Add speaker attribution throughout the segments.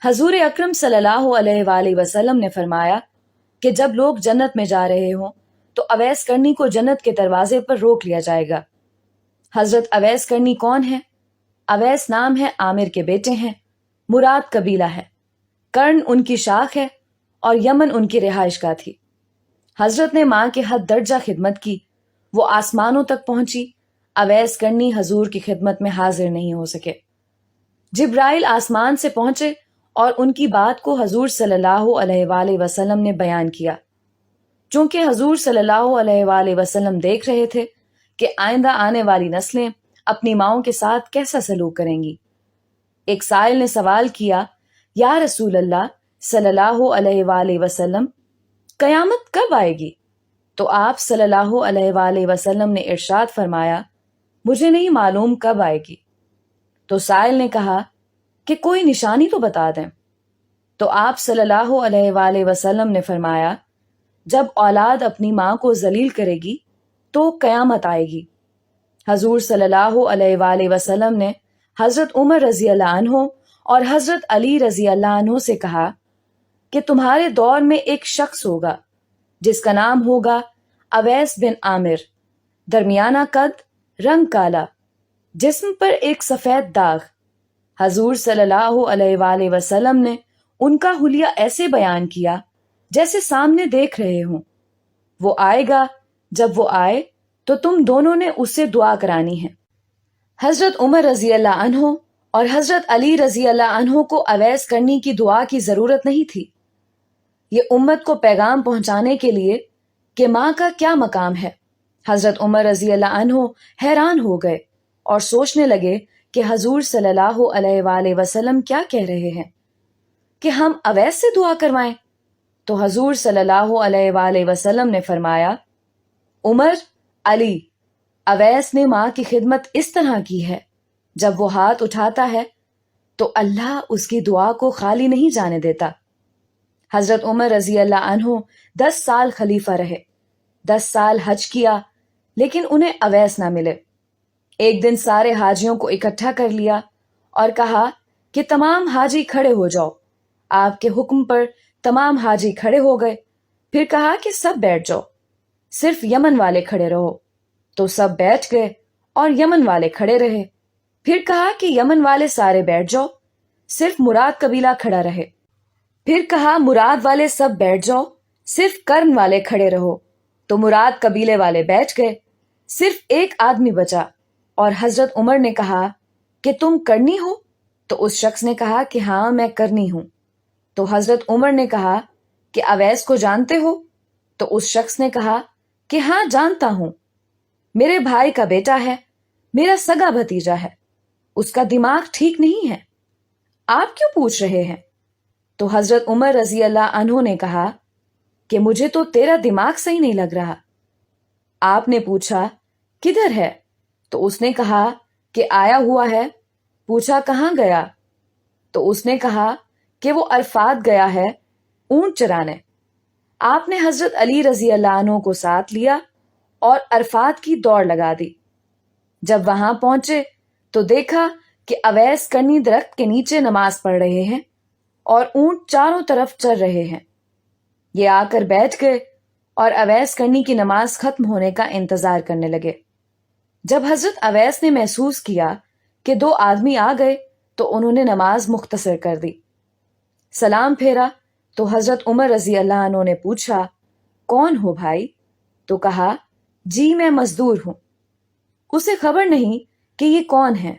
Speaker 1: حضور اکرم صلی اللہ علیہ وآلہ وسلم نے فرمایا کہ جب لوگ جنت میں جا رہے ہوں تو اویس کرنی کو جنت کے دروازے پر روک لیا جائے گا۔ حضرت اویس کرنی کون ہے؟ اویس نام ہے، عامر کے بیٹے ہیں، مراد قبیلہ ہے، کرن ان کی شاخ ہے اور یمن ان کی رہائش گاہ تھی۔ حضرت نے ماں کے حد درجہ خدمت کی، وہ آسمانوں تک پہنچی، اویس کرنی حضور کی خدمت میں حاضر نہیں ہو سکے۔ جبرائیل آسمان سے پہنچے اور ان کی بات کو حضور صلی اللہ علیہ وآلہ وسلم نے بیان کیا۔ چونکہ حضور صلی اللہ علیہ وآلہ وسلم دیکھ رہے تھے کہ آئندہ آنے والی نسلیں اپنی ماؤں کے ساتھ کیسا سلوک کریں گی، ایک سائل نے سوال کیا، یا رسول اللہ صلی اللہ علیہ وآلہ وسلم، قیامت کب آئے گی؟ تو آپ صلی اللہ علیہ وآلہ وسلم نے ارشاد فرمایا، مجھے نہیں معلوم کب آئے گی۔ تو سائل نے کہا کہ کوئی نشانی تو بتا دیں۔ تو آپ صلی اللہ علیہ وآلہ وسلم نے فرمایا، جب اولاد اپنی ماں کو ذلیل کرے گی تو قیامت آئے گی۔ حضور صلی اللہ علیہ وآلہ وسلم نے حضرت عمر رضی اللہ عنہ اور حضرت علی رضی اللہ عنہ سے کہا کہ تمہارے دور میں ایک شخص ہوگا جس کا نام ہوگا اویس بن عامر، درمیانہ قد، رنگ کالا، جسم پر ایک سفید داغ۔ حضور صلی اللہ علیہ وآلہ وسلم نے ان کا حلیہ ایسے بیان کیا جیسے سامنے دیکھ رہے ہوں۔ وہ آئے گا، جب وہ آئے تو تم دونوں نے اس سے دعا کرانی ہے۔ حضرت عمر رضی اللہ عنہ اور حضرت علی رضی اللہ عنہ کو اویس کرنی کی دعا کی ضرورت نہیں تھی۔ یہ امت کو پیغام پہنچانے کے لیے کہ ماں کا کیا مقام ہے۔ حضرت عمر رضی اللہ عنہ حیران ہو گئے اور سوچنے لگے کہ حضور صلی اللہ علیہ وآلہ وسلم کیا کہہ رہے ہیں کہ ہم اویس سے دعا کروائیں۔ تو حضور صلی اللہ علیہ وآلہ وسلم نے فرمایا، عمر، علی، اویس نے ماں کی خدمت اس طرح کی ہے، جب وہ ہاتھ اٹھاتا ہے تو اللہ اس کی دعا کو خالی نہیں جانے دیتا۔ حضرت عمر رضی اللہ عنہ 10 سال خلیفہ رہے، 10 سال حج کیا، لیکن انہیں اویس نہ ملے۔ ایک دن سارے حاجیوں کو اکٹھا کر لیا اور کہا کہ تمام حاجی کھڑے ہو جاؤ۔ آپ کے حکم پر تمام حاجی کھڑے ہو گئے، پھر کہا کہ سب بیٹھ جاؤ، صرف یمن والے کھڑے رہو۔ تو سب بیٹھ گئے اور یمن والے کھڑے رہے۔ پھر کہا کہ یمن والے سارے بیٹھ جاؤ، صرف مراد قبیلہ کھڑا رہے۔ پھر کہا مراد والے سب بیٹھ جاؤ، صرف کرن والے کھڑے رہو۔ تو مراد قبیلے والے بیٹھ گئے، صرف ایک آدمی بچا، اور حضرت عمر نے کہا کہ تم کرنی ہو؟ تو اس شخص نے کہا کہ ہاں میں کرنی ہوں۔ تو حضرت عمر نے کہا کہ اویس کو جانتے ہو؟ تو اس شخص نے کہا کہ ہاں جانتا ہوں، میرے بھائی کا بیٹا ہے، میرا سگا بھتیجا ہے، اس کا دماغ ٹھیک نہیں ہے، آپ کیوں پوچھ رہے ہیں؟ تو حضرت عمر رضی اللہ عنہ نے کہا کہ مجھے تو تیرا دماغ صحیح نہیں لگ رہا۔ آپ نے پوچھا کدھر ہے؟ تو اس نے کہا کہ آیا ہوا ہے۔ پوچھا کہاں گیا؟ تو اس نے کہا کہ وہ عرفات گیا ہے اونٹ چرانے۔ آپ نے حضرت علی رضی اللہ عنہ کو ساتھ لیا اور عرفات کی دوڑ لگا دی۔ جب وہاں پہنچے تو دیکھا کہ اویس کرنی درخت کے نیچے نماز پڑھ رہے ہیں اور اونٹ چاروں طرف چر رہے ہیں۔ یہ آ کر بیٹھ گئے اور اویس کرنی کی نماز ختم ہونے کا انتظار کرنے لگے۔ جب حضرت اویس نے محسوس کیا کہ 2 آدمی آ گئے تو انہوں نے نماز مختصر کر دی۔ سلام پھیرا تو حضرت عمر رضی اللہ عنہ نے پوچھا، کون ہو بھائی؟ تو کہا، جی میں مزدور ہوں۔ اسے خبر نہیں کہ یہ کون ہے۔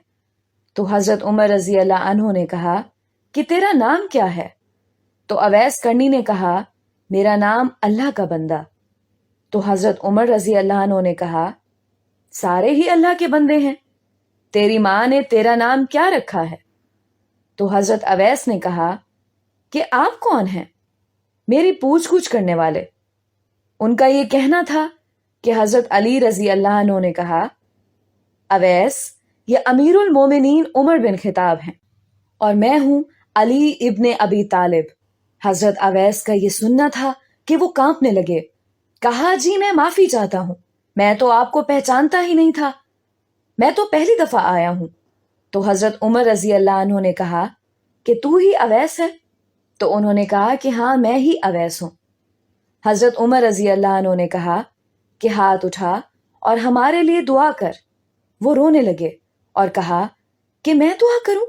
Speaker 1: تو حضرت عمر رضی اللہ عنہ نے کہا کہ تیرا نام کیا ہے؟ تو اویس کرنی نے کہا، میرا نام اللہ کا بندہ۔ تو حضرت عمر رضی اللہ عنہ نے کہا، سارے ہی اللہ کے بندے ہیں، تیری ماں نے تیرا نام کیا رکھا ہے؟ تو حضرت اویس نے کہا کہ آپ کون ہیں؟ میری پوچھ گچھ کرنے والے۔ ان کا یہ کہنا تھا کہ حضرت علی رضی اللہ عنہ نے کہا، اویس یہ امیر المومنین عمر بن خطاب ہیں اور میں ہوں علی ابن ابی طالب۔ حضرت اویس کا یہ سننا تھا کہ وہ کانپنے لگے۔ کہا، جی میں معافی چاہتا ہوں، میں تو آپ کو پہچانتا ہی نہیں تھا، میں تو پہلی دفعہ آیا ہوں۔ تو حضرت عمر رضی اللہ عنہ نے کہا، کہ تو ہی اویس ہے؟ تو انہوں نے کہا کہ ہاں میں ہی اویس ہوں۔ حضرت عمر رضی اللہ عنہ نے کہا کہ ہاتھ اٹھا اور ہمارے لیے دعا کر۔ وہ رونے لگے اور کہا کہ میں دعا کروں؟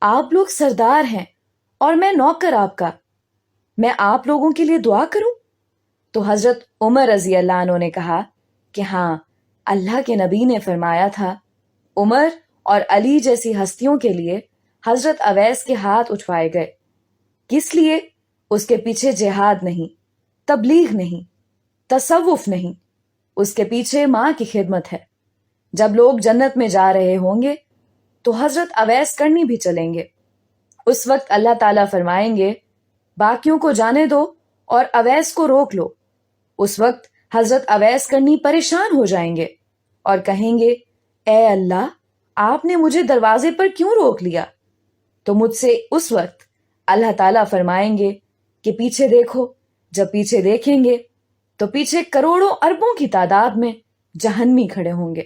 Speaker 1: آپ لوگ سردار ہیں اور میں نوکر آپ کا، میں آپ لوگوں کے لیے دعا کروں؟ تو حضرت عمر رضی اللہ عنہ نے کہا کہ ہاں، اللہ کے نبی نے فرمایا تھا عمر اور علی جیسی ہستیوں کے لیے حضرت اویس کے ہاتھ اٹھوائے گئے۔ کس لیے؟ اس کے پیچھے جہاد نہیں، تبلیغ نہیں، تصوف نہیں، اس کے پیچھے ماں کی خدمت ہے۔ جب لوگ جنت میں جا رہے ہوں گے تو حضرت اویس کرنی بھی چلیں گے۔ اس وقت اللہ تعالیٰ فرمائیں گے باقیوں کو جانے دو اور اویس کو روک لو۔ اس وقت حضرت اویس کرنی پریشان ہو جائیں گے اور کہیں گے اے اللہ، آپ نے مجھے دروازے پر کیوں روک لیا؟ تو مجھ سے اس وقت اللہ تعالیٰ فرمائیں گے کہ پیچھے دیکھو۔ جب پیچھے دیکھیں گے تو پیچھے کروڑوں اربوں کی تعداد میں جہنمی کھڑے ہوں گے۔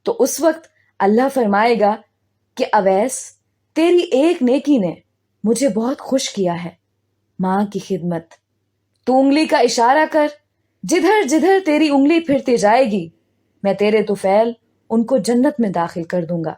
Speaker 1: تو اس وقت اللہ فرمائے گا کہ اویس، تیری ایک نیکی نے مجھے بہت خوش کیا ہے، ماں کی خدمت۔ تو انگلی کا اشارہ کر، جدھر جدھر تیری انگلی پھرتی جائے گی میں تیرے طفیل ان کو جنت میں داخل کر دوں گا۔